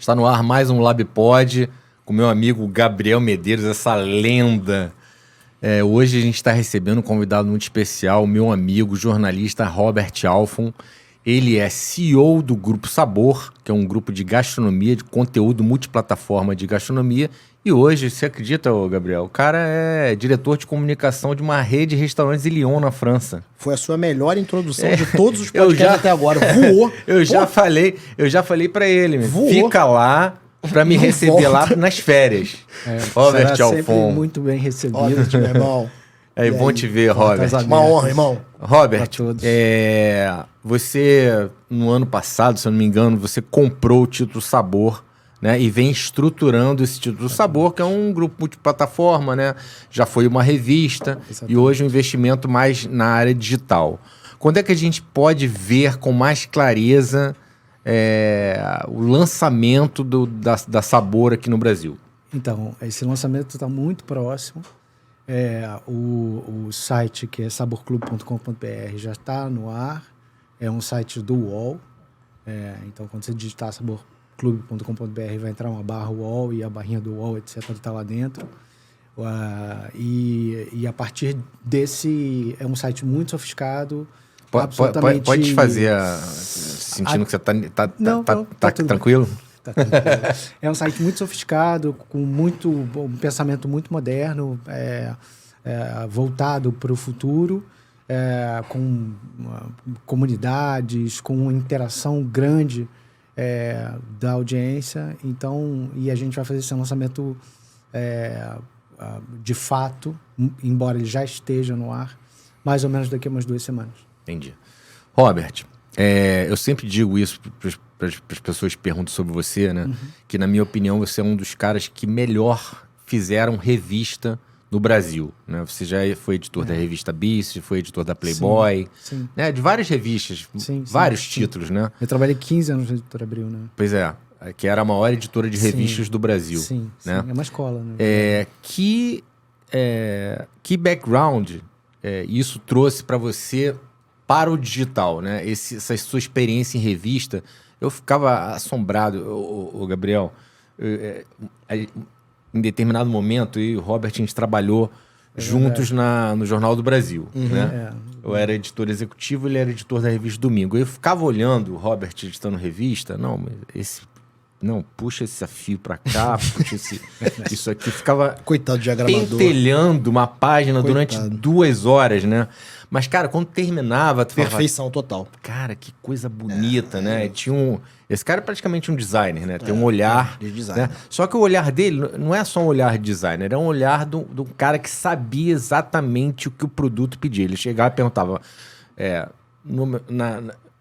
Está no ar mais um LabPod com meu amigo Gabriel Medeiros, essa lenda. Hoje a gente está recebendo um convidado muito especial, meu amigo, jornalista Robert Alfon. Ele é CEO do Grupo Sabor, que é um grupo de gastronomia, de conteúdo multiplataforma de gastronomia. E hoje, você acredita, Gabriel, o cara é diretor de comunicação de uma rede de restaurantes em Lyon, na França. Foi a sua melhor introdução de todos os podcasts até agora. Voou. Eu já falei para ele, Voou. Fica lá para me receber lá nas férias. Robert Será sempre Alfon. muito bem recebido. Robert, meu irmão. É bom te ver, Robert. Uma honra, irmão. Robert, Pra todos. você, no ano passado, se eu não me engano, você comprou o Título Sabor, né? E vem estruturando esse Título Sabor, que é um grupo multiplataforma, né? Já foi uma revista e hoje um investimento mais na área digital. Quando é que a gente pode ver com mais clareza o lançamento da Sabor aqui no Brasil? Então, esse lançamento está muito próximo. O site, que é saborclub.com.br, já está no ar. É um site do UOL. Então, quando você digitar saborclub.com.br, vai entrar uma barra UOL e a barrinha do UOL, etc., está lá dentro. E a partir desse... É um site muito sofisticado. Absolutamente... Pode desfazer, sentindo que você está tranquilo? Tá tranquilo. É um site muito sofisticado, com um pensamento muito moderno, voltado para o futuro, com comunidades, com interação grande da audiência. Então, e a gente vai fazer esse lançamento de fato, embora ele já esteja no ar, mais ou menos daqui a umas 2 semanas. Entendi. Robert, eu sempre digo isso para as pessoas que perguntam sobre você, né? Uhum. Que, na minha opinião, você é um dos caras que melhor fizeram revista no Brasil, né? Você já foi editor da revista Beast, foi editor da Playboy, sim. Né? De várias revistas, vários títulos, né? Eu trabalhei 15 anos na Editora Abril, né? Pois é, que era a maior editora de revistas do Brasil. Sim, né? É uma escola, né? Que background isso trouxe para você para o digital, né? Essa sua experiência em revista, eu ficava assombrado, Gabriel. Em determinado momento, eu e o Robert, a gente trabalhou juntos no Jornal do Brasil. Uhum. Né? Eu era editor executivo, ele era editor da revista Domingo. Eu ficava olhando o Robert editando revista, puxa esse fio pra cá, puxa isso aqui. Ficava coitado de diagramador, pentelhando uma página durante 2 horas, né? Mas, cara, quando terminava... Perfeição total. Cara, que coisa bonita, né? Esse cara é praticamente um designer, né? Tem um olhar... de designer. Né? Só que o olhar dele não é só um olhar de designer, é um olhar de um cara que sabia exatamente o que o produto pedia. Ele chegava e perguntava...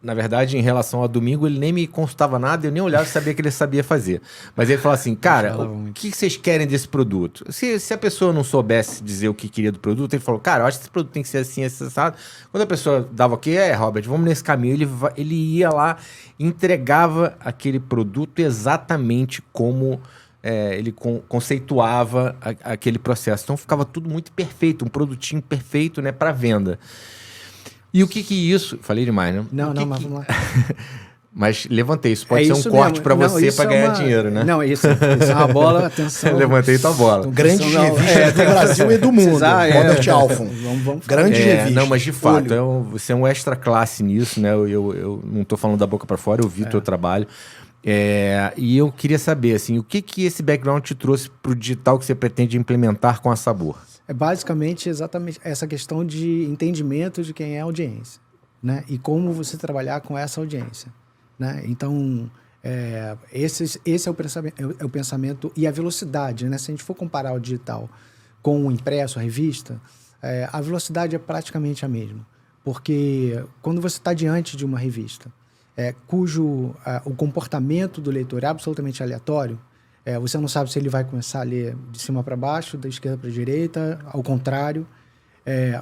Na verdade, em relação ao Domingo, ele nem me consultava nada, eu nem olhava e sabia que ele sabia fazer. Mas ele falava assim, cara, o que vocês querem desse produto? Se a pessoa não soubesse dizer o que queria do produto, ele falou, cara, eu acho que esse produto tem que ser assim, assado. Quando a pessoa dava o quê? Robert, vamos nesse caminho. Ele ia lá, entregava aquele produto exatamente como ele conceituava aquele processo. Então, ficava tudo muito perfeito, um produtinho perfeito, né, para venda. E o que isso... Falei demais, né? Não, mas vamos lá. Mas levantei. Isso pode ser um corte para você para ganhar dinheiro, né? Não, isso é uma bola, atenção. Levantei tua bola. Grande revista do Brasil e do mundo. Robert Alfon. Grande revista. Não, mas de fato, você é um extra classe nisso, né? Eu não estou falando da boca para fora, eu vi o teu trabalho. E eu queria saber, assim, o que esse background te trouxe para o digital que você pretende implementar com a Sabor? É basicamente exatamente essa questão de entendimento de quem é a audiência, né? E como você trabalhar com essa audiência, né? Então, esse é o pensamento e a velocidade, né? Se a gente for comparar o digital com o impresso, a revista, a velocidade é praticamente a mesma. Porque quando você está diante de uma revista, cujo o comportamento do leitor é absolutamente aleatório, você não sabe se ele vai começar a ler de cima para baixo, da esquerda para a direita, ao contrário.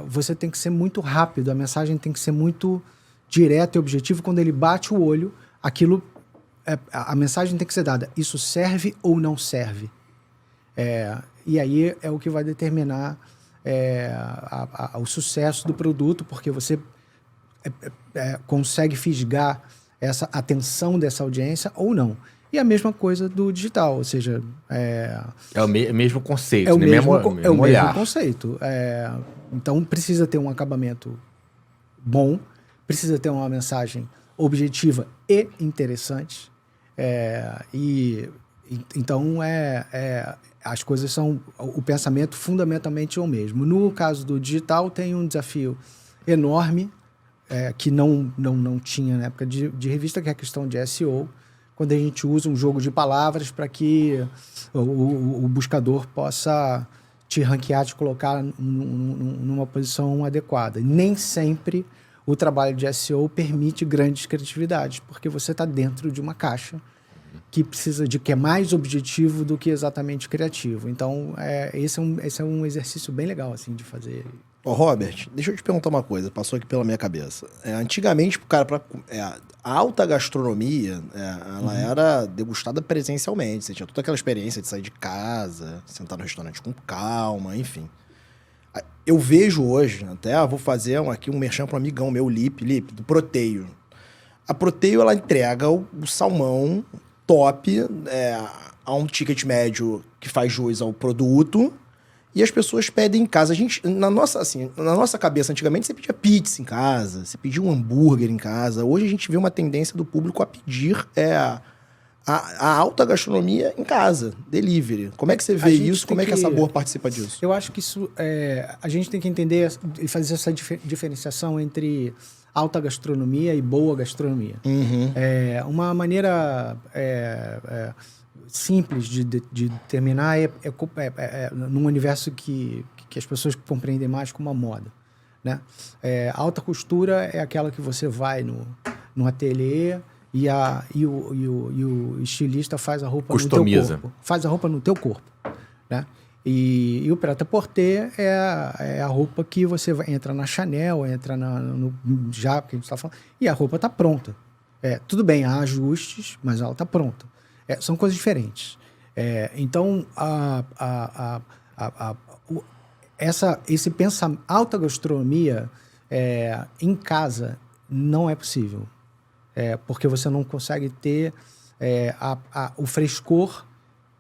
Você tem que ser muito rápido, a mensagem tem que ser muito direta e objetiva. Quando ele bate o olho, a mensagem tem que ser dada. Isso serve ou não serve? E aí é o que vai determinar o sucesso do produto, porque você consegue fisgar essa atenção dessa audiência ou não. E a mesma coisa do digital, ou seja... É o mesmo conceito, é o né? mesmo conceito. Então, precisa ter um acabamento bom, precisa ter uma mensagem objetiva e interessante. Então, as coisas são... O pensamento fundamentalmente é o mesmo. No caso do digital, tem um desafio enorme, que não tinha na época de revista, que é a questão de SEO, quando a gente usa um jogo de palavras para que o buscador possa te ranquear, te colocar numa posição adequada. Nem sempre o trabalho de SEO permite grandes criatividades, porque você está dentro de uma caixa que é mais objetivo do que exatamente criativo. Então, esse é um exercício bem legal assim, de fazer. Robert, deixa eu te perguntar uma coisa, passou aqui pela minha cabeça. Antigamente, cara, a alta gastronomia, ela era degustada presencialmente. Você tinha toda aquela experiência de sair de casa, sentar no restaurante com calma, enfim. Eu vejo hoje, até vou fazer aqui um merchan para um amigão meu, Lipe, do Proteio. A Proteio, ela entrega o salmão top, a um ticket médio que faz jus ao produto, e as pessoas pedem em casa. Na nossa cabeça, antigamente, você pedia pizza em casa, você pedia um hambúrguer em casa. Hoje a gente vê uma tendência do público a pedir a alta gastronomia em casa, delivery. Como é que você vê isso? Como é que a Sabor participa disso? Eu acho que isso... a gente tem que entender e fazer essa diferenciação entre alta gastronomia e boa gastronomia. Uma maneira simples de determinar num universo que as pessoas compreendem mais como a moda, né? Alta costura é aquela que você vai no ateliê e o estilista faz a roupa Customiza. no teu corpo. Faz a roupa no teu corpo, né? E o prêt-à-porter é a roupa que você entra na Chanel, entra no Jap, que a gente está falando, e a roupa está pronta. Tudo bem, há ajustes, mas ela está pronta. São coisas diferentes. Então, esse pensamento, alta gastronomia em casa não é possível. Porque você não consegue ter o frescor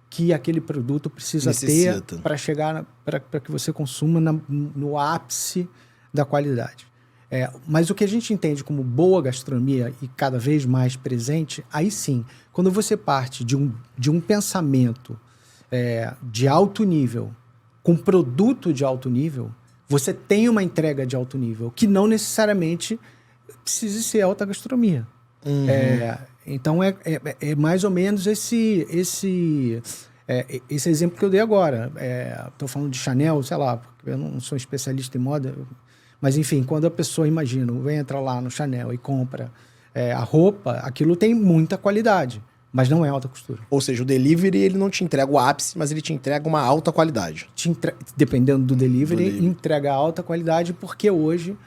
que aquele produto precisa ter para chegar, para que você consuma no ápice da qualidade. Mas o que a gente entende como boa gastronomia e cada vez mais presente, aí sim, quando você parte de um pensamento de alto nível, com produto de alto nível, você tem uma entrega de alto nível, que não necessariamente precisa ser alta gastronomia. Então, é mais ou menos esse exemplo que eu dei agora. Estou falando de Chanel, sei lá, porque eu não sou especialista em moda, mas, enfim, quando a pessoa, vem entrar lá no Chanel e compra a roupa, aquilo tem muita qualidade, mas não é alta costura. Ou seja, o delivery, ele não te entrega o ápice, mas ele te entrega uma alta qualidade. Dependendo do delivery, entrega alta qualidade, porque hoje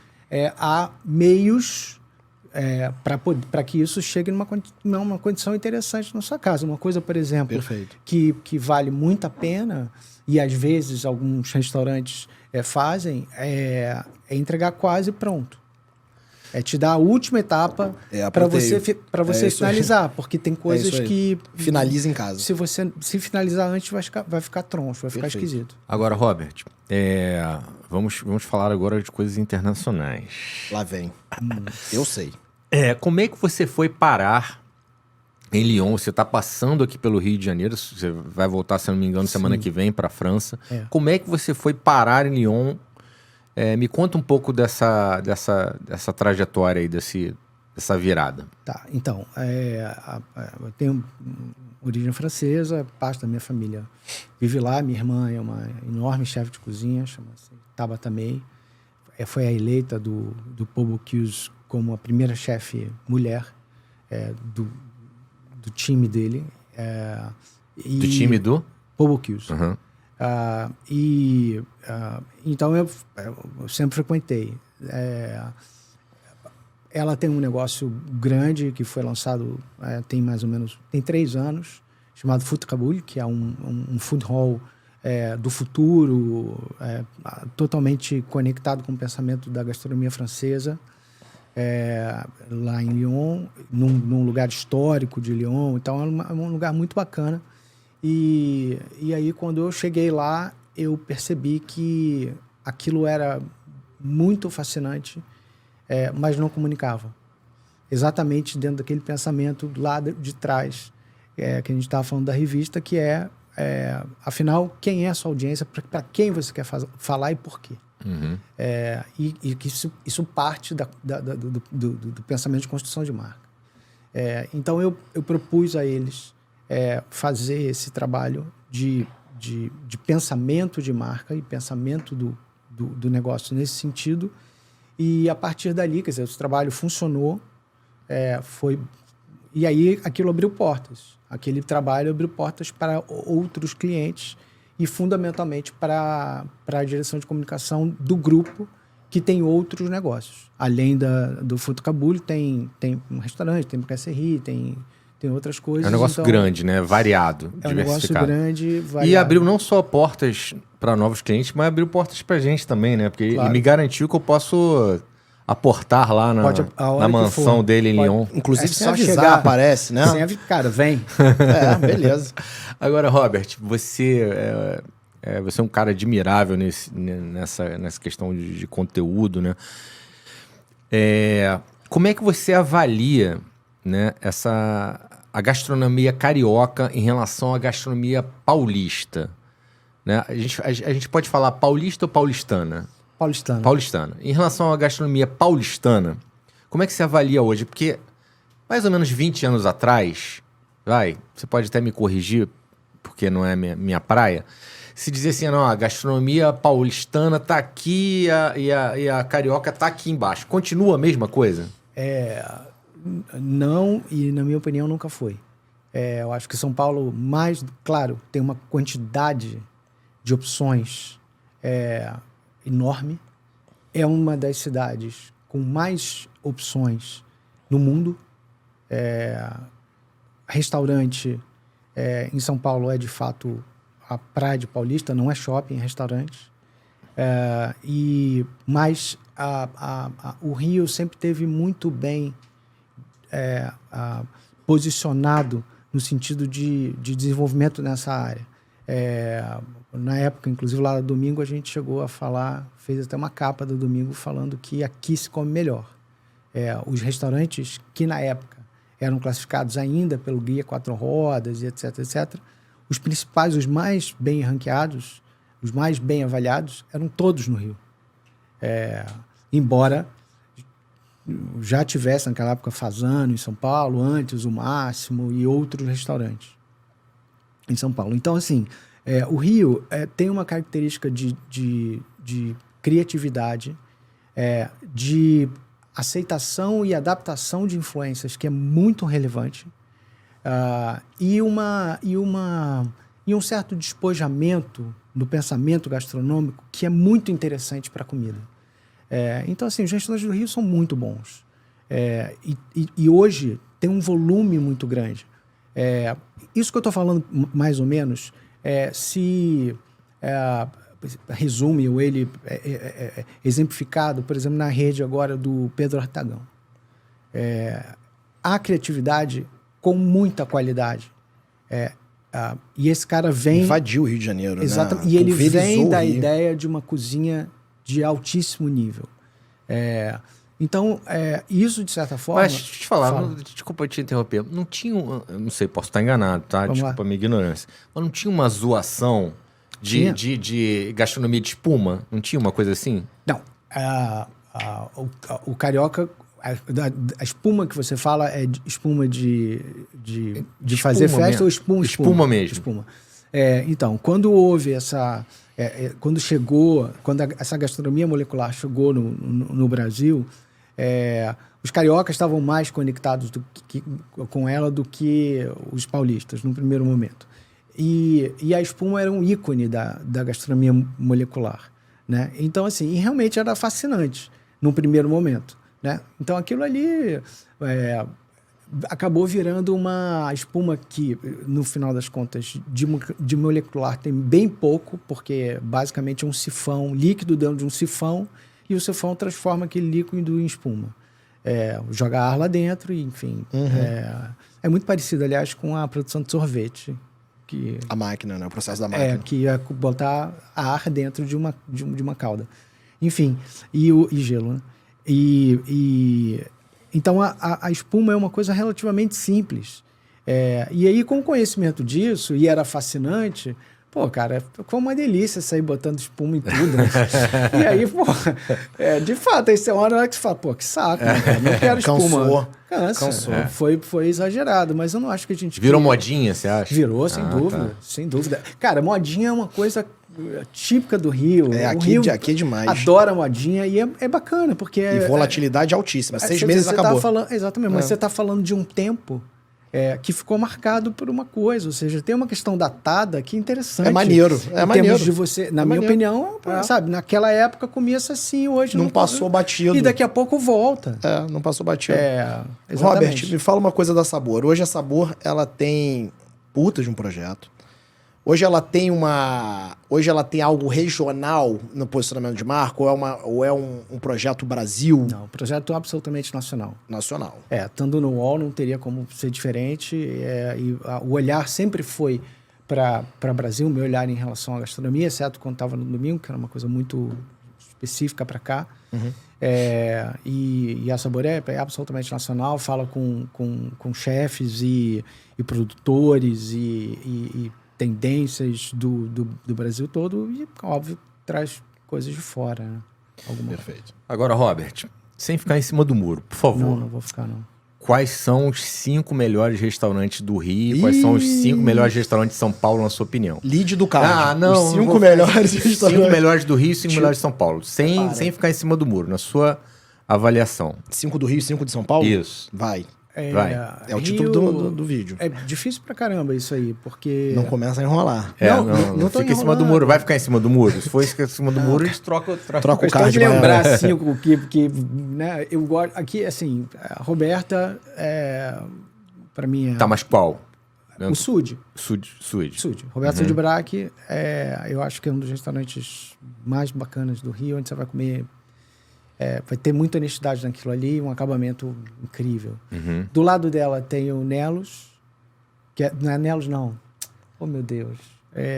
há meios para que isso chegue numa condição interessante na sua casa. Uma coisa, por exemplo, que vale muito a pena, e às vezes alguns restaurantes fazem, é entregar quase pronto. Te dar a última etapa para você finalizar, porque tem coisas que... Finaliza em casa. Se finalizar antes, vai ficar troncho, vai ficar esquisito. Agora, Robert, vamos falar agora de coisas internacionais. Lá vem. Eu sei. Como é que você foi parar em Lyon? Você está passando aqui pelo Rio de Janeiro, você vai voltar, se não me engano, semana que vem para a França. Como é que você foi parar em Lyon? Me conta um pouco dessa trajetória aí, dessa virada. Tá, então, eu tenho origem francesa, parte da minha família vive lá. Minha irmã é uma enorme chefe de cozinha, chama-se Tabata May. Foi a eleita do Paul Bocuse como a primeira chefe mulher do time dele. Do time do? Paul Bocuse. Uhum. Então eu sempre frequentei. Ela tem um negócio grande que foi lançado tem 3 anos, chamado Food Kaboul, que é um food hall do futuro, totalmente conectado com o pensamento da gastronomia francesa. lá em Lyon, num lugar histórico de Lyon. Então, é um lugar muito bacana. E aí, quando eu cheguei lá, eu percebi que aquilo era muito fascinante, mas não comunicava. Exatamente dentro daquele pensamento lá de trás, que a gente estava falando da revista, que afinal, quem é a sua audiência, para quem você quer falar e por quê. Uhum. E que isso parte do pensamento de construção de marca. Então, eu propus a eles fazer esse trabalho de pensamento de marca e pensamento do negócio nesse sentido. E a partir dali, quer dizer, esse trabalho funcionou, e aí aquilo abriu portas. Aquele trabalho abriu portas para outros clientes e, fundamentalmente, para a direção de comunicação do grupo, que tem outros negócios. Além do Futecabule, tem um restaurante, tem brasserie, tem outras coisas. É um negócio grande, né? Variado, diversificado. É um negócio grande, variado. E abriu não só portas para novos clientes, mas abriu portas para a gente também, né? Porque ele me garantiu que eu posso aportar lá na mansão dele em Lyon. Inclusive, só avisar, aparece, né? Cara, vem. Beleza. Agora, Robert, você é um cara admirável nessa questão de conteúdo, né? Como é que você avalia, né, a gastronomia carioca em relação à gastronomia paulista? Né? A gente pode falar paulista ou paulistana? Paulistana. Em relação à gastronomia paulistana, como é que você avalia hoje? Porque mais ou menos 20 anos atrás, você pode até me corrigir, porque não é minha praia, se dizer assim, não, a gastronomia paulistana tá aqui e a carioca tá aqui embaixo. Continua a mesma coisa? Não, e na minha opinião nunca foi. Eu acho que São Paulo, claro, tem uma quantidade de opções enorme. É uma das cidades com mais opções no mundo. Restaurante em São Paulo é, de fato, a praia de Paulista, não é shopping, é restaurante. Mas o Rio sempre teve muito bem posicionado no sentido de desenvolvimento nessa área. Na época, inclusive lá no Domingo, a gente chegou a falar, fez até uma capa do Domingo falando que aqui se come melhor. Os restaurantes que na época eram classificados ainda pelo Guia Quatro Rodas e etc, os principais, os mais bem ranqueados, os mais bem avaliados, eram todos no Rio. Embora já tivesse naquela época Fasano em São Paulo, antes o Máximo e outros restaurantes em São Paulo. Então, assim, o Rio tem uma característica de criatividade, de aceitação e adaptação de influências que é muito relevante, e um certo despojamento do pensamento gastronômico que é muito interessante para a comida. Então, assim, os restaurantes do Rio são muito bons. E hoje tem um volume muito grande. Isso que eu estou falando, mais ou menos, resume ou ele exemplificado, por exemplo, na rede agora do Pedro Artagão. A criatividade com muita qualidade. E esse cara vem... Invadiu o Rio de Janeiro, exatamente, né? E ele vem da ideia de uma cozinha de altíssimo nível. Então, isso, de certa forma... Mas, deixa eu te falar, desculpa te interromper, não tinha, não sei, posso estar enganado, tá? Desculpa a minha ignorância. Mas não tinha uma zoação de gastronomia de espuma? Não tinha uma coisa assim? Não. O carioca... A espuma que você fala é espuma de fazer festa mesmo. Ou espuma? Espuma mesmo. Espuma. Então, quando houve essa... quando essa gastronomia molecular chegou no Brasil, os cariocas estavam mais conectados com ela do que os paulistas, no primeiro momento. E a espuma era um ícone da gastronomia molecular, né? Então, assim, e realmente era fascinante num primeiro momento, né? Então, aquilo ali acabou virando uma espuma que, no final das contas, de molecular tem bem pouco, porque basicamente é um sifão líquido dentro de um sifão, e o sifão transforma aquele líquido em espuma. joga ar lá dentro, e, enfim. É muito parecido, aliás, com a produção de sorvete. A máquina, né? O processo da máquina. Que é botar ar dentro de uma calda. Enfim, e gelo, né? Então, a espuma é uma coisa relativamente simples. E aí, com o conhecimento disso, e era fascinante... Pô, cara, foi uma delícia sair botando espuma em tudo, né? E aí, pô, de fato, aí você olha que você fala, pô, que saco, né, cara? Não quero espuma. Cansou. Foi exagerado, mas eu não acho que a gente... Virou modinha, você acha? Virou, sem dúvida, sem dúvida. Cara, modinha é uma coisa típica do Rio. Aqui é demais. Adora modinha e é bacana, porque... E volatilidade altíssima. 6 meses acabou. Exatamente, mas você está falando de um tempo... que ficou marcado por uma coisa, ou seja, tem uma questão datada que é interessante. É maneiro, em termos de você, na minha opinião, sabe, naquela época comia-se assim, hoje não passou batido. E daqui a pouco volta. Não passou batido. Exatamente. Robert, me fala uma coisa da Sabor. Hoje a Sabor, ela tem puta de um projeto. Hoje ela tem algo regional no posicionamento de marca ou é um projeto Brasil? Não, um projeto absolutamente nacional. Nacional. Estando no UOL não teria como ser diferente. O olhar sempre foi para Brasil, o meu olhar em relação à gastronomia, exceto quando estava no domingo, que era uma coisa muito específica para cá. E a Sabor é absolutamente nacional, fala com chefes e produtores e tendências do Brasil todo e, óbvio, traz coisas de fora, né? Perfeito. Agora, Robert, sem ficar em cima do muro, por favor. Não vou ficar, não. Quais são os 5 melhores restaurantes do Rio? Quais são os 5 melhores restaurantes de São Paulo, na sua opinião? Lead do card. Não. Os 5 melhores restaurantes. 5 melhores do Rio e 5 melhores de São Paulo. Sem ficar em cima do muro, na sua avaliação. 5 do Rio e 5 de São Paulo? Isso. Vai. É o título do vídeo. É difícil pra caramba isso aí, porque... Não começa a enrolar. Não fica em cima do muro. Vai ficar em cima do muro. Se for em cima do muro, a gente troca o card. De lembrar, assim, que né, eu gosto... Aqui, assim, a Roberta, pra mim... Tá, mas qual? O Sud. Sud. Roberto Sud Braque, eu acho que é um dos restaurantes mais bacanas do Rio, onde você vai comer... vai ter muita honestidade naquilo ali, um acabamento incrível. Do lado dela tem o Nelos, não é Nelos, não. Oh, meu Deus.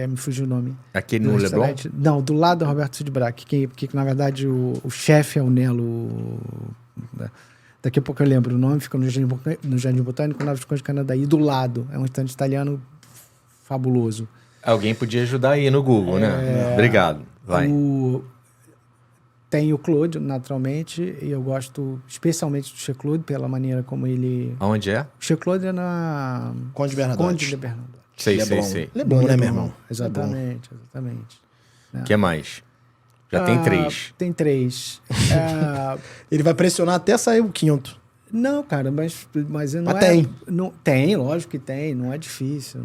Me fugiu o nome. Aquele no Leblon? Não, do lado do Roberto Sudbrack, que na verdade o chefe é o Nelo. Daqui a pouco eu lembro o nome, fica no Jardim Botânico, Nova Escócia de Canadá. E do lado, é um restaurante italiano fabuloso. Alguém podia ajudar aí no Google, né? Obrigado. Vai. Tem o Claude, naturalmente, e eu gosto especialmente do Che Claude, pela maneira como ele... Aonde é? O Che Claude é na... Conde de Bernadotte. Conde de Bernadotte. Sei. Leblon, né, meu irmão? Exatamente. O que mais? Já tem 3. Tem 3. Ele vai pressionar até sair o 5º. Não, cara, mas não é... Tem. Não, tem, lógico que tem. Não é difícil.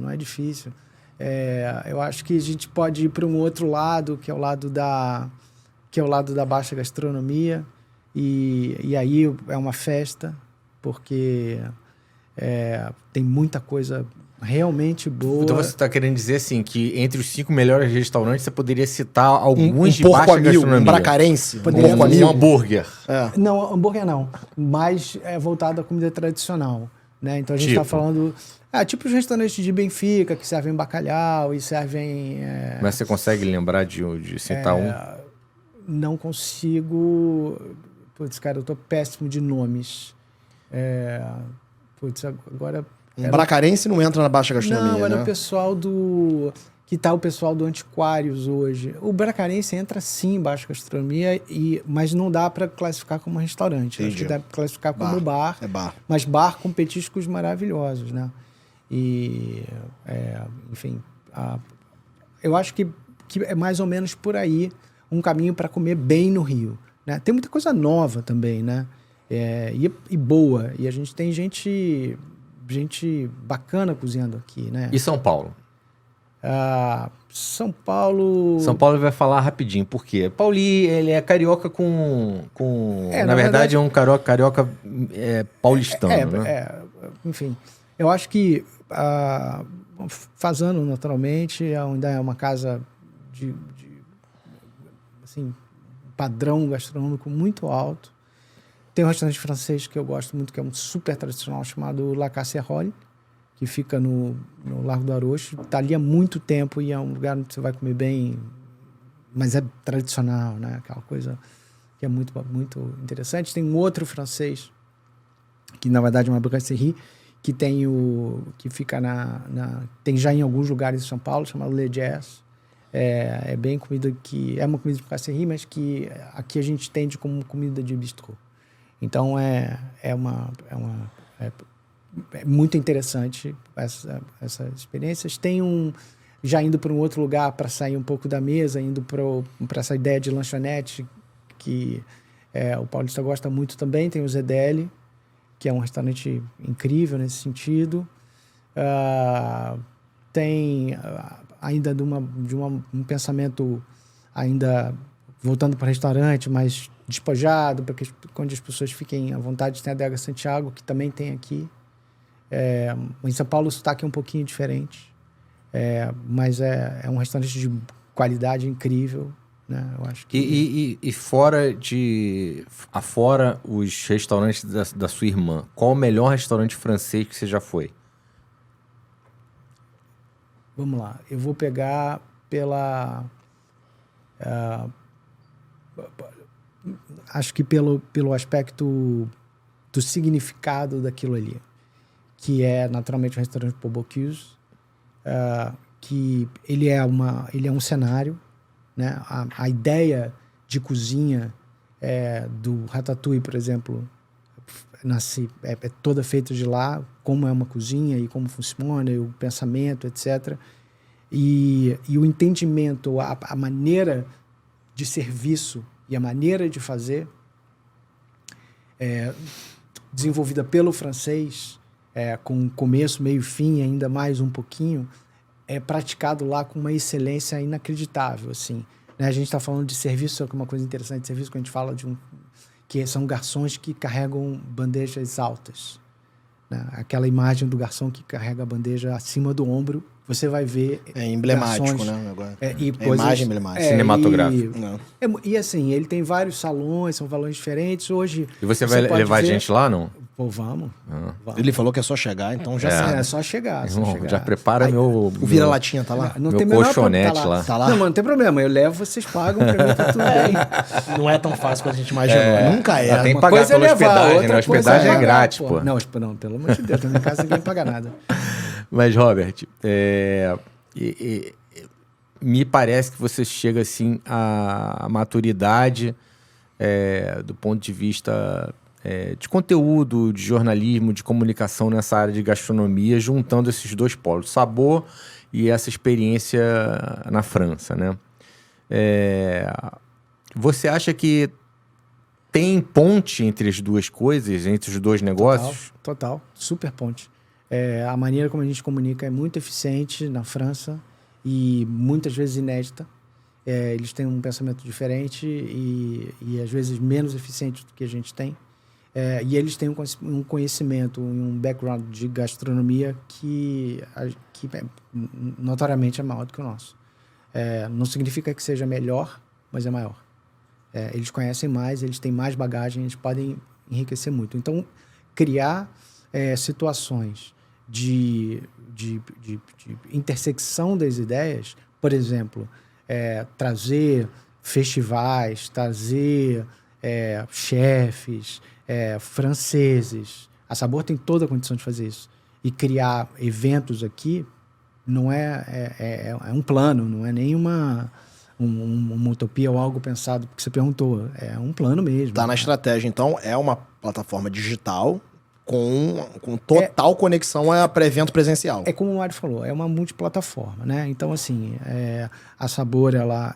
Eu acho que a gente pode ir para um outro lado, que é o lado da baixa gastronomia, e aí é uma festa, porque tem muita coisa realmente boa. Então você está querendo dizer assim, que entre os 5 melhores restaurantes você poderia citar alguns de porco baixa amigo, gastronomia? Um bracarense, Um hambúrguer. Não, hambúrguer não, mas é voltado à comida tradicional, né? Então a gente está falando... tipo os restaurantes de Benfica, que servem bacalhau e servem... Mas você consegue lembrar de citar um? Não consigo... Putz, cara, eu tô péssimo de nomes. Agora... Bracarense não entra na baixa gastronomia, não, era né? o pessoal do... Que tá o pessoal do Antiquários hoje. O bracarense entra sim em baixa gastronomia, mas não dá para classificar como restaurante. Acho que dá para classificar como bar. É bar. Mas bar com petiscos maravilhosos, né? Enfim... eu acho que é mais ou menos por aí um caminho para comer bem no Rio, né? Tem muita coisa nova também, né? E boa. E a gente tem gente bacana cozinhando aqui, né? E São Paulo? São Paulo... São Paulo vai falar rapidinho, por quê? Pauli, ele é carioca na verdade, é um carioca paulistano, né? Enfim, eu acho que Fasano, naturalmente, ainda é uma casa de assim, padrão gastronômico muito alto. Tem um restaurante francês que eu gosto muito, que é um super tradicional, chamado La Casserole, que fica no Largo do Arocho. Está ali há muito tempo e é um lugar onde você vai comer bem, mas é tradicional, né? Aquela coisa que é muito, muito interessante. Tem um outro francês, que na verdade é uma brasserie, que fica tem já em alguns lugares de São Paulo, chamado Le Jazz. É bem comida que... É uma comida de brasserie, mas que aqui a gente tende como comida de bistrô. Então, é muito interessante essas experiências. Já indo para um outro lugar para sair um pouco da mesa, indo para essa ideia de lanchonete, que o paulista gosta muito também. Tem o ZDL, que é um restaurante incrível nesse sentido. Tem ainda um pensamento ainda voltando para o restaurante, mas despojado, para que quando as pessoas fiquem à vontade, tem a Adega Santiago, que também tem aqui. Em São Paulo o sotaque é um pouquinho diferente, mas é um restaurante de qualidade incrível, né? Eu acho que... E fora os restaurantes da sua irmã, qual o melhor restaurante francês que você já foi? Vamos lá, eu vou pegar acho que pelo aspecto do significado daquilo ali, que é naturalmente um restaurante Paul Bocuse, que ele é um cenário, né? A ideia de cozinha do Ratatouille, por exemplo, é toda feita de lá, como é uma cozinha e como funciona, e o pensamento, etc. E o entendimento, a maneira de serviço e a maneira de fazer, desenvolvida pelo francês, com começo, meio e fim, ainda mais um pouquinho, é praticado lá com uma excelência inacreditável, assim. Né? A gente está falando de serviço, que é uma coisa interessante de serviço, quando a gente fala que são garçons que carregam bandejas altas. Né? Aquela imagem do garçom que carrega a bandeja acima do ombro, você vai ver... É emblemático, garçons, né? Agora. Imagem emblemática. Cinematográfico. E assim, ele tem vários salões, são valores diferentes. Hoje... E você vai levar a gente lá, não? Pô, vamos. Ele falou que é só chegar, então já sabe. É só chegar. Já prepara o vira-latinha tá lá? Não meu tem colchonete lá. Tá lá? Não, mas não tem problema. Eu levo, vocês pagam, pra mim tá tudo bem. Não é tão fácil quanto a gente imaginou. Nunca é. Tem que Uma pagar coisa é pela levar, hospedagem, outra né? A hospedagem coisa é grátis, pô. Não, pelo amor de Deus. Na minha casa ninguém paga nada. Mas, Robert, me parece que você chega assim à maturidade do ponto de vista de conteúdo, de jornalismo, de comunicação nessa área de gastronomia, juntando esses dois polos, sabor e essa experiência na França, né? Você acha que tem ponte entre as duas coisas, entre os dois negócios? Total. Super ponte. A maneira como a gente comunica é muito eficiente na França e muitas vezes inédita. Eles têm um pensamento diferente e às vezes menos eficiente do que a gente tem. E eles têm um conhecimento, um background de gastronomia que notoriamente é maior do que o nosso. Não significa que seja melhor, mas é maior. Eles conhecem mais, eles têm mais bagagem, eles podem enriquecer muito. Então, criar situações de intersecção das ideias, por exemplo, trazer festivais, trazer chefes franceses. A Sabor tem toda a condição de fazer isso. E criar eventos aqui não é um plano, não é nem uma utopia ou algo pensado, porque você perguntou. É um plano mesmo. Tá na estratégia. Então, é uma plataforma digital com total conexão a evento presencial. É como o Mário falou, é uma multiplataforma, né? Então, assim, a Sabor, ela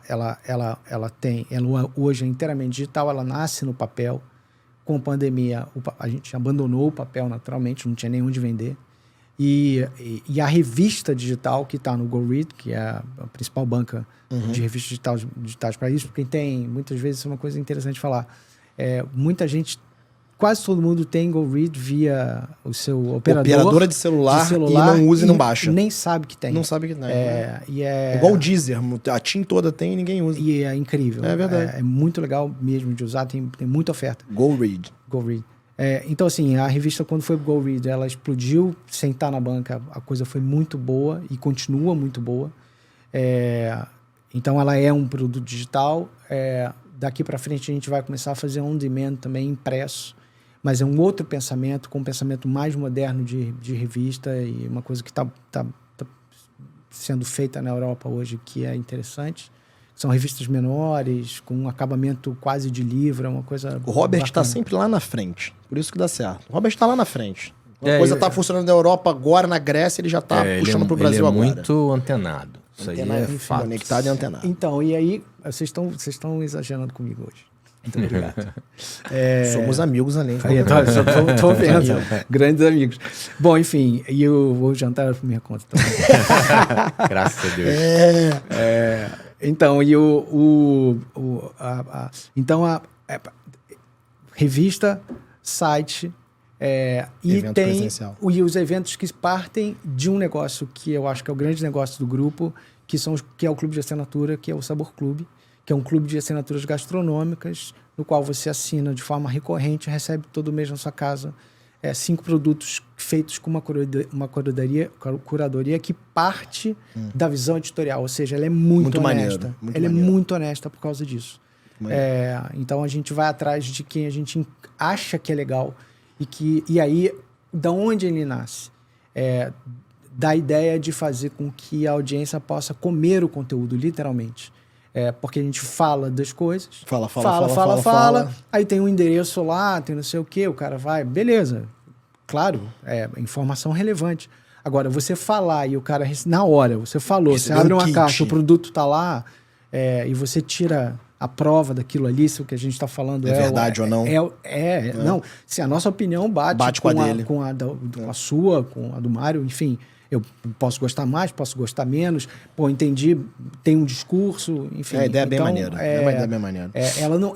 hoje é inteiramente digital, ela nasce no papel. Com a pandemia, a gente abandonou o papel naturalmente, não tinha nem onde vender. E a revista digital que está no GoRead, que é a principal banca de revistas digitais para isso, porque muitas vezes, isso é uma coisa interessante de falar, muita gente, quase todo mundo tem GoRead via o seu operadora de celular e não usa e não baixa. Nem sabe que tem. Não sabe que tem. É igual o Deezer, a TIM toda tem e ninguém usa. E é incrível. É verdade. É muito legal mesmo de usar, tem muita oferta. GoRead. Go Read. Então, assim, a revista, quando foi Go Read, ela explodiu sem estar na banca. A coisa foi muito boa e continua muito boa. Então, ela é um produto digital. Daqui para frente, a gente vai começar a fazer on-demand também, impresso. Mas é um outro pensamento, com um pensamento mais moderno de revista e uma coisa que está sendo feita na Europa hoje que é interessante. São revistas menores, com um acabamento quase de livro, é uma coisa O Robert está sempre lá na frente, por isso que dá certo. O Robert está lá na frente. A coisa está funcionando na Europa agora, na Grécia, ele já está puxando para o Brasil agora. Ele é muito antenado. Isso aí é fato. Conectado e antenado. Então, e aí, vocês estão exagerando comigo hoje. Muito obrigado. Somos amigos além. Estou vendo. Grandes amigos. Bom, enfim, e eu vou jantar por minha conta também. Graças a Deus. Então, e revista, site, e Evento tem presencial. e os eventos que partem de um negócio que eu acho que é o grande negócio do grupo, que é o Clube de Assinatura, que é o Sabor Clube, que é um clube de assinaturas gastronômicas, no qual você assina de forma recorrente, recebe todo mês na sua casa 5 produtos feitos com uma curadoria que parte da visão editorial, ou seja, ela é muito honesta. É muito honesta por causa disso. Então a gente vai atrás de quem a gente acha que é legal e aí, da onde ele nasce? Da ideia de fazer com que a audiência possa comer o conteúdo, literalmente. Porque a gente fala das coisas. Fala. Aí tem um endereço lá, tem não sei o quê, o cara vai, beleza. Claro, informação relevante. Agora, você falar e o cara, na hora, você falou, você abre uma caixa, o produto tá lá, e você tira a prova daquilo ali, se o que a gente está falando é verdade ou não. Não, se a nossa opinião bate com a dele. Com a sua, com a do Mário, enfim. Eu posso gostar mais, posso gostar menos. Pô, entendi, tem um discurso, enfim. A ideia é bem maneira. É uma ideia bem maneira. Ela não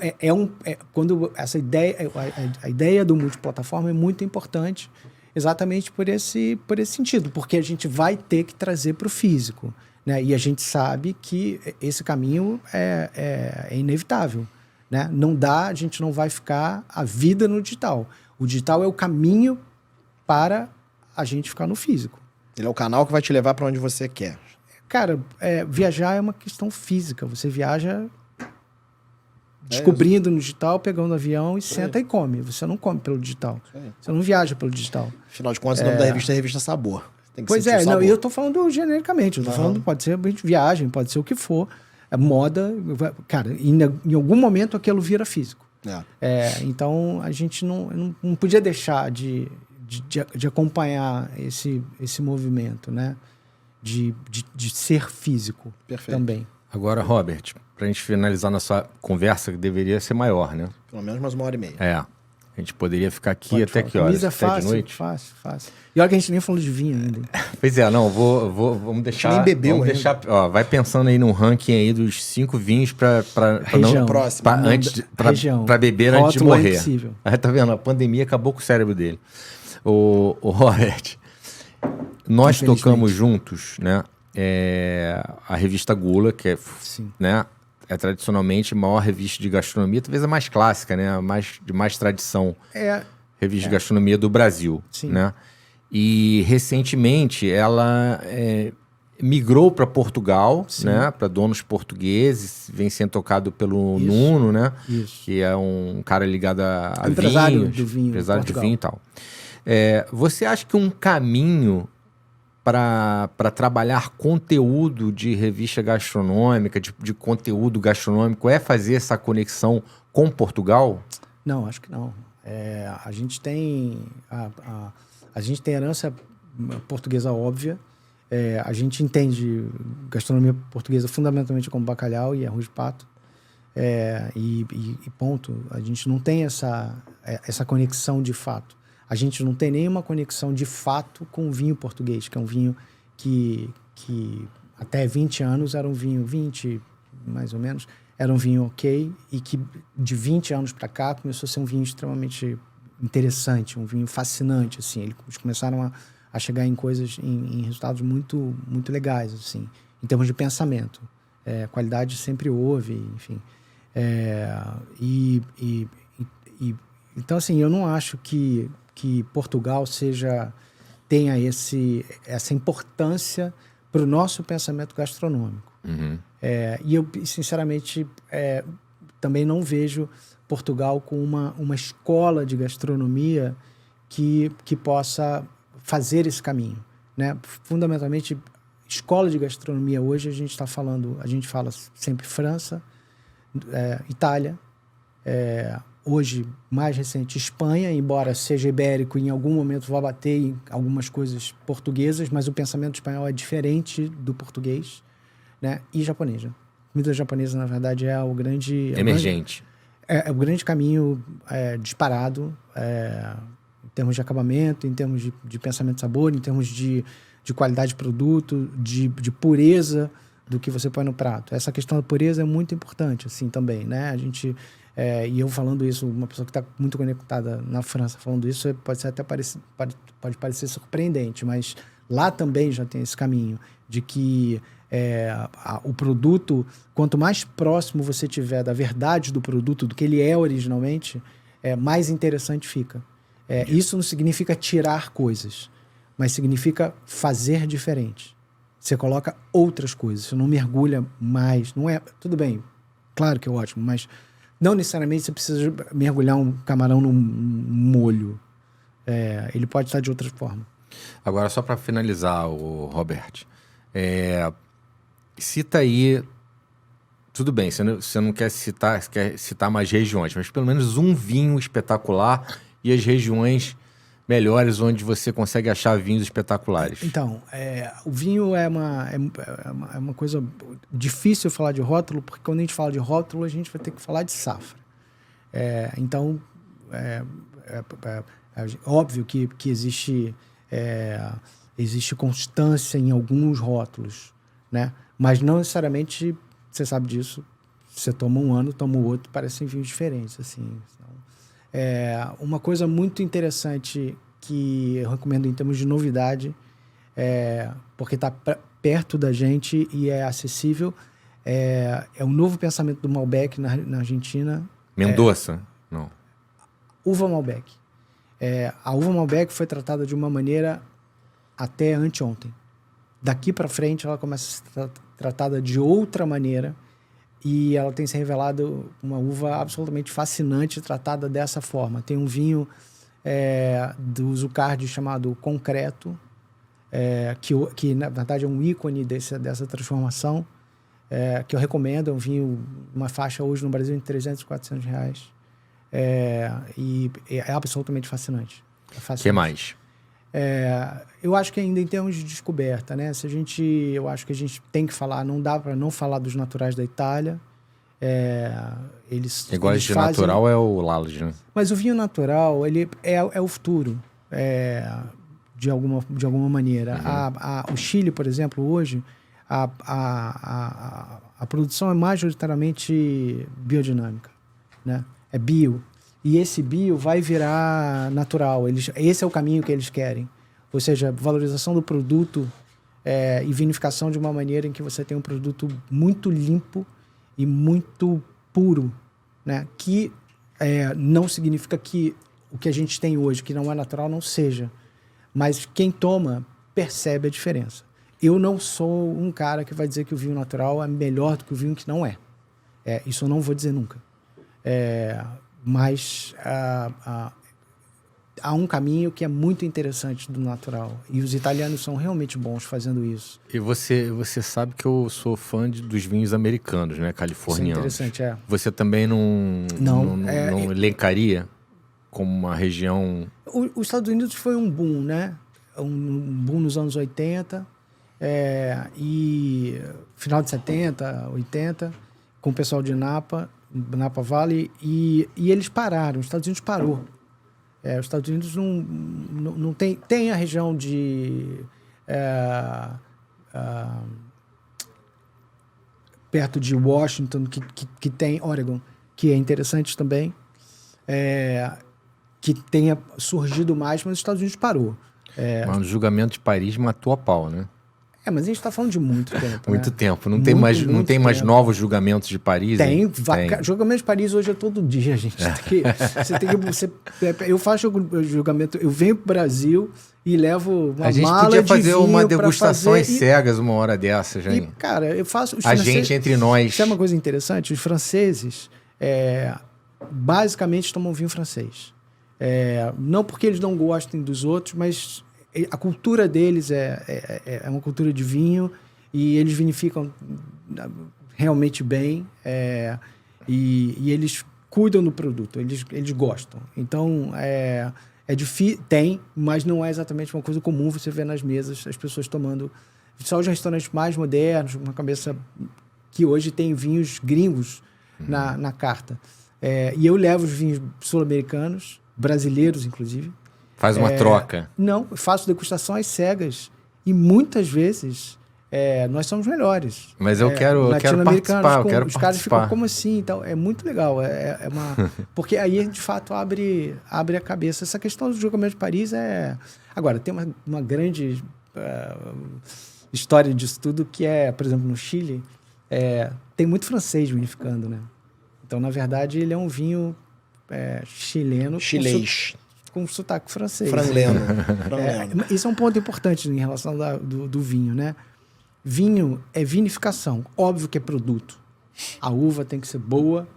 quando essa ideia, a ideia do multiplataforma é muito importante, exatamente por esse sentido, porque a gente vai ter que trazer para o físico, né? E a gente sabe que esse caminho é inevitável, né? Não dá, a gente não vai ficar a vida no digital. O digital é o caminho para a gente ficar no físico. Ele é o canal que vai te levar para onde você quer. Cara, viajar é uma questão física. Você viaja descobrindo no digital, pegando avião e senta e come. Você não come pelo digital. Você não viaja pelo digital. Afinal de contas, o nome da revista é Revista Sabor. Tem que pois sentir o sabor. Não, eu tô falando genericamente. Eu tô falando, pode ser viagem, pode ser o que for. Moda. Cara, em algum momento aquilo vira físico. Então, a gente não podia deixar de acompanhar esse movimento, né? De ser físico. Perfeito. Também. Agora, Robert, pra gente finalizar nossa conversa, que deveria ser maior, né? Pelo menos mais 1h30. A gente poderia ficar aqui até que horas? Até de noite? Fácil. E olha que a gente nem falou de vinho ainda. Pois vamos deixar... A gente nem bebeu ainda. Deixar, vai pensando aí num ranking aí dos 5 vinhos pra região. Pra beber antes de Rótulo morrer. É impossível. Tá vendo? A pandemia acabou com o cérebro dele. O Robert, nós tocamos juntos, né? A revista Gula, que né, é tradicionalmente a maior revista de gastronomia, talvez a mais clássica, né? De mais tradição. Revista de gastronomia do Brasil. Sim. Né? E recentemente ela migrou para Portugal, né? Para donos portugueses, vem sendo tocado pelo Nuno, né? Isso. Que é um cara ligado a empresário vinhos, do vinho, empresário de vinho e tal. Você acha que um caminho para trabalhar conteúdo de revista gastronômica, de conteúdo gastronômico, é fazer essa conexão com Portugal? Não, acho que não. A gente tem a gente tem herança portuguesa óbvia. A gente entende gastronomia portuguesa fundamentalmente como bacalhau e arroz de pato. E ponto. A gente não tem essa conexão de fato. A gente não tem nenhuma conexão de fato com o vinho português, que é um vinho que até 20 anos era um vinho, 20 mais ou menos, era um vinho ok, e que de 20 anos para cá começou a ser um vinho extremamente interessante, um vinho fascinante, assim. Eles começaram a chegar em coisas, em resultados muito, muito legais, assim, em termos de pensamento. Qualidade sempre houve, enfim. Então, assim, eu não acho que Portugal tenha essa importância para o nosso pensamento gastronômico. E eu, sinceramente, também não vejo Portugal com uma escola de gastronomia que possa fazer esse caminho, né? Fundamentalmente, escola de gastronomia hoje a gente fala sempre França, Itália, hoje, mais recente, Espanha, embora seja ibérico, em algum momento vá bater em algumas coisas portuguesas, mas o pensamento espanhol é diferente do português, né? E japonesa. A comida japonesa, na verdade, é o grande... Emergente. É o grande caminho disparado, em termos de acabamento, em termos de pensamento de sabor, em termos de qualidade de produto, de pureza do que você põe no prato. Essa questão da pureza é muito importante, assim, também, né? A gente... e eu falando isso, uma pessoa que está muito conectada na França falando isso, pode parecer surpreendente, mas lá também já tem esse caminho de que o produto, quanto mais próximo você tiver da verdade do produto, do que ele é originalmente, mais interessante fica. Isso não significa tirar coisas, mas significa fazer diferente. Você coloca outras coisas, você não mergulha mais. Não é, tudo bem, claro que é ótimo, mas não necessariamente você precisa mergulhar um camarão num molho. Ele pode estar de outra forma. Agora, só para finalizar, o Robert, cita aí, tudo bem, você não quer citar, você quer citar mais regiões, mas pelo menos um vinho espetacular e as regiões melhores onde você consegue achar vinhos espetaculares. Então, o vinho é uma coisa difícil falar de rótulo, porque quando a gente fala de rótulo, a gente vai ter que falar de safra. Então, óbvio que existe constância em alguns rótulos, né? Mas não necessariamente, você sabe disso, você toma um ano, toma o outro, parecem vinhos diferentes, assim. Uma coisa muito interessante que eu recomendo em termos de novidade, porque está perto da gente e é acessível, é o novo pensamento do Malbec na Argentina. Mendoza? Não. Uva Malbec. A uva Malbec foi tratada de uma maneira até anteontem. Daqui para frente ela começa a ser tratada de outra maneira e ela tem se revelado uma uva absolutamente fascinante tratada dessa forma. Tem um vinho do Zucardi chamado Concreto, que na verdade é um ícone dessa transformação, que eu recomendo. É um vinho, uma faixa hoje no Brasil de 300, 400 reais. E é absolutamente fascinante. O que mais? Eu acho que ainda em termos de descoberta, né? Eu acho que a gente tem que falar, não dá para não falar dos naturais da Itália. Eles de natural é o Lage, né? Mas o vinho natural, ele é o futuro, de alguma maneira. O Chile, por exemplo, hoje, a produção é majoritariamente biodinâmica, né? É bio. E esse bio vai virar natural. Esse é o caminho que eles querem. Ou seja, valorização do produto e vinificação de uma maneira em que você tem um produto muito limpo e muito puro, né? Que não significa que o que a gente tem hoje, que não é natural, não seja. Mas quem toma percebe a diferença. Eu não sou um cara que vai dizer que o vinho natural é melhor do que o vinho que não é. Isso eu não vou dizer nunca. Mas há um caminho que é muito interessante do natural. E os italianos são realmente bons fazendo isso. E você sabe que eu sou fã dos vinhos americanos, né? Californianos. Isso é interessante, Você também não elencaria como uma região... Os Estados Unidos foi um boom, né? Um boom nos anos 80, e final de 70, 80, com o pessoal de Napa Valley, e eles pararam, os Estados Unidos parou. Os Estados Unidos não tem a região de... perto de Washington, que tem Oregon, que é interessante também, que tenha surgido mais, mas os Estados Unidos parou. Mas o julgamento de Paris matou a pau, né? Mas a gente está falando de muito tempo. Muito né? tempo. Não tem mais novos julgamentos de Paris? Tem. Julgamento de Paris hoje é todo dia, gente. Eu faço julgamento, eu venho pro Brasil e levo uma mala de vinho. A gente podia fazer uma degustação às cegas uma hora dessa, já. E, cara, eu faço... A gente entre nós... Isso é uma coisa interessante. Os franceses, basicamente, tomam vinho francês. Não porque eles não gostem dos outros, mas a cultura deles é uma cultura de vinho e eles vinificam realmente bem e eles cuidam do produto, eles gostam. Então, é difícil, mas não é exatamente uma coisa comum você ver nas mesas as pessoas tomando. Só os restaurantes mais modernos, uma cabeça que hoje tem vinhos gringos na carta. E eu levo os vinhos sul-americanos, brasileiros, inclusive. Faz uma troca. Não, faço degustação às cegas. E muitas vezes nós somos melhores. Mas eu quero participar, os caras ficam, como assim? Então, é muito legal. Porque aí, de fato, abre a cabeça. Essa questão do julgamento de Paris Agora, tem uma grande história disso tudo, que por exemplo, no Chile, tem muito francês vinificando, né? Então, na verdade, ele é um vinho chileno. Chilês. Com sotaque francês. Franleno. Isso é um ponto importante em relação do vinho, né? Vinho é vinificação. Óbvio que é produto. A uva tem que ser boa,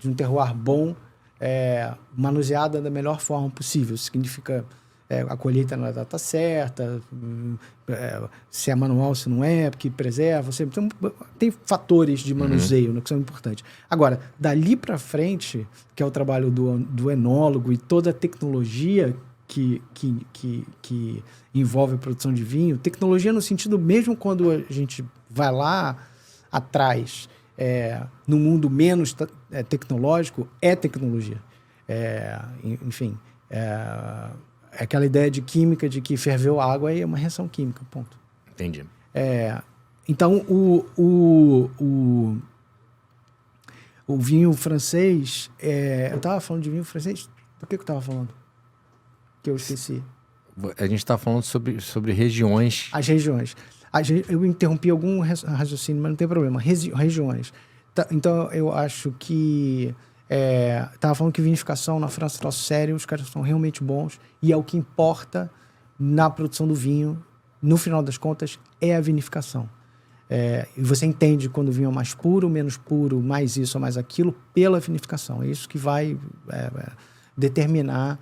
de um terroir bom, manuseada da melhor forma possível. Significa a colheita na data certa, se é manual, se não é, porque preserva. Então, tem fatores de manuseio, né, que são importantes. Agora, dali para frente, que é o trabalho do enólogo e toda a tecnologia que envolve a produção de vinho, tecnologia no sentido, mesmo quando a gente vai lá atrás, no mundo menos tecnológico, é tecnologia. Enfim, é aquela ideia de química, de que ferveu água e é uma reação química, ponto. Entendi. Então, o vinho francês... eu estava falando de vinho francês... Do que eu estava falando? Que eu esqueci. A gente está falando sobre regiões. As regiões. Eu interrompi algum raciocínio, mas não tem problema. Regiões. Então, eu acho que... Estava falando que vinificação na França é um troço sério, os caras são realmente bons, e é o que importa na produção do vinho, no final das contas, é a vinificação. E você entende quando o vinho é mais puro, menos puro, mais isso ou mais aquilo, pela vinificação. É isso que vai determinar,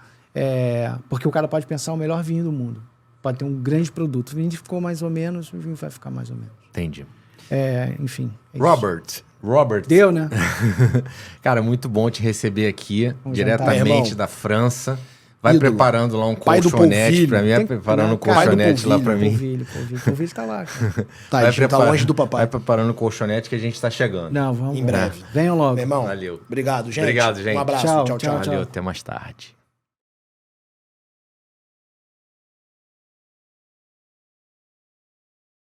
porque o cara pode pensar o melhor vinho do mundo, pode ter um grande produto. O vinho ficou mais ou menos, o vinho vai ficar mais ou menos. Entendi. Enfim. Robert. Deu, né? Cara, muito bom te receber aqui, diretamente da França. Vai Ídolo. Preparando lá um colchonete pra mim. Vai preparando um colchonete lá pra mim. Polvilho tá lá, cara. A gente tá longe do papai. Vai preparando o colchonete que a gente tá chegando. Não, vamos. Em breve. Venham logo. Meu irmão, Valeu. Obrigado, gente. Obrigado, gente. Um abraço. Tchau, Tchau, tchau. Valeu, até mais tarde.